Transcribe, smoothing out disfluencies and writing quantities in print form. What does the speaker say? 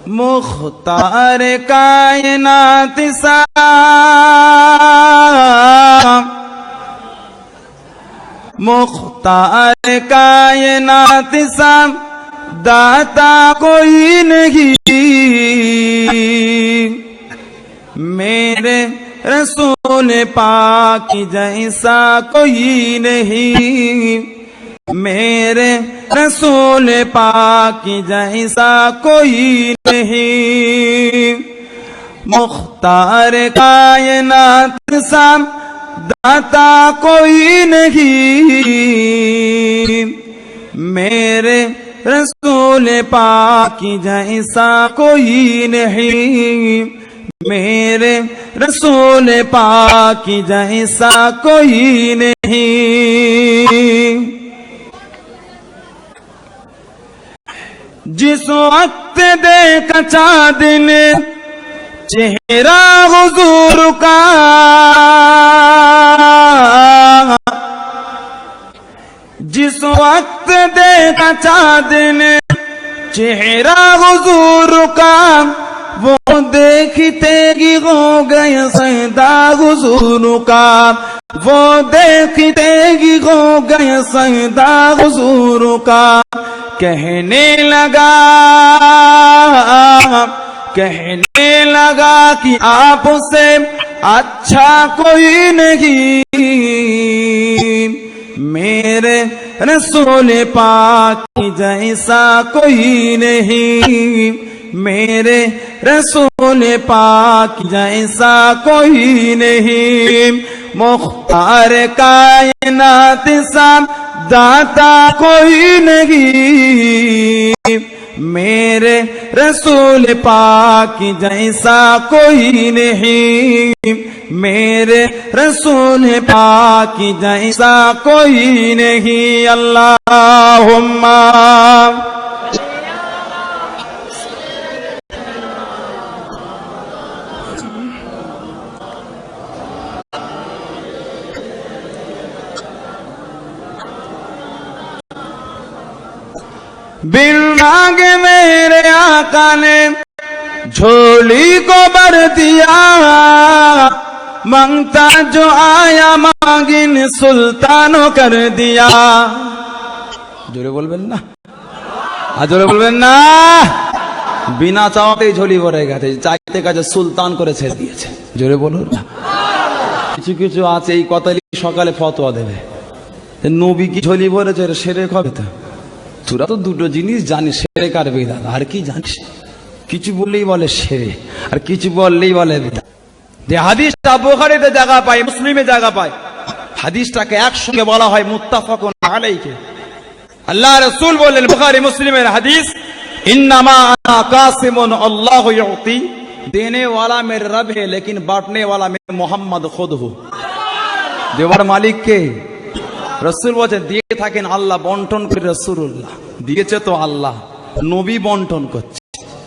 मुख्तार कायनात सा मुख्तार कायनात सा दाता कोई नहीं, मेरे रसूल पाक जैसा कोई नहीं, मेरे रसूल पाक जैसा कोई नहीं। मुख्तार कायनात सा दाता कोई नहीं, मेरे रसूल पाक जैसा कोई नहीं, मेरे रसूल पाक जैसा कोई नहीं। जिस वक्त देखा चाँद ने चेहरा हुजूर का, जिस वक्त देखा चाँद ने चेहरा हुजूर का, वो देखते ही हो गए सैदा हुजूर का, वो देखते ही हो गए सैदा हुजूर का। कहने लगा कि आपसे अच्छा कोई नहीं, मेरे रसूल पाक जैसा कोई नहीं, मेरे रसूल पाक जैसा कोई नहीं। मुख्तार कायनात सा दाता कोई नहीं, मेरे रसूल पाक जैसा कोई नहीं, मेरे रसूल पाक जैसा कोई नहीं। अल्लाहुम्मा बिन मांगे मेरे आका ने झोली को भर दिया, मांगता जो आया मांगिन सुल्तानों कर दिया। जोरे बोलबेन ना, जोरे बोलबेन ना। बिना चाওয়াতেই ঝোলি ভরে গেছে, চাইতে কাজে সুলতান করে ছেড়ে দিয়েছে। জোরে বলুন না। কিছু কিছু আছে এই কথাই সকালে ফতোয়া দেবে, নবী কি ঝোলি ভরেছে শিরক হবে তো। তোরা তো দুটো জিনিস জানিস, শিরক আর বিদআত, আর কি জানিস? কিছু বললেই বলে শিরক, আর কিছু বললেই বলে বিদআত। যে হাদিসটা বুখারীতে জায়গা পায়, মুসলিমে জায়গা পায়, হাদিসটাকে একসঙ্গে বলা হয় মুত্তাফাকুন আলাইহি। আল্লাহ রাসূল বললেন বুখারী মুসলিমের হাদিস, इन्नमा अना कासिमुन अल्लाहु युती, देने वाला मेरे रब है लेकिन बांटने वाला मेरे मोहम्मद खुद हूँ। देवार मालिक के रसूल বলেন দিয়ে থাকেন আল্লাহ, বন্টন করে রাসূলুল্লাহ দিয়েছে তো আল্লাহ, নবী বন্টন করছে।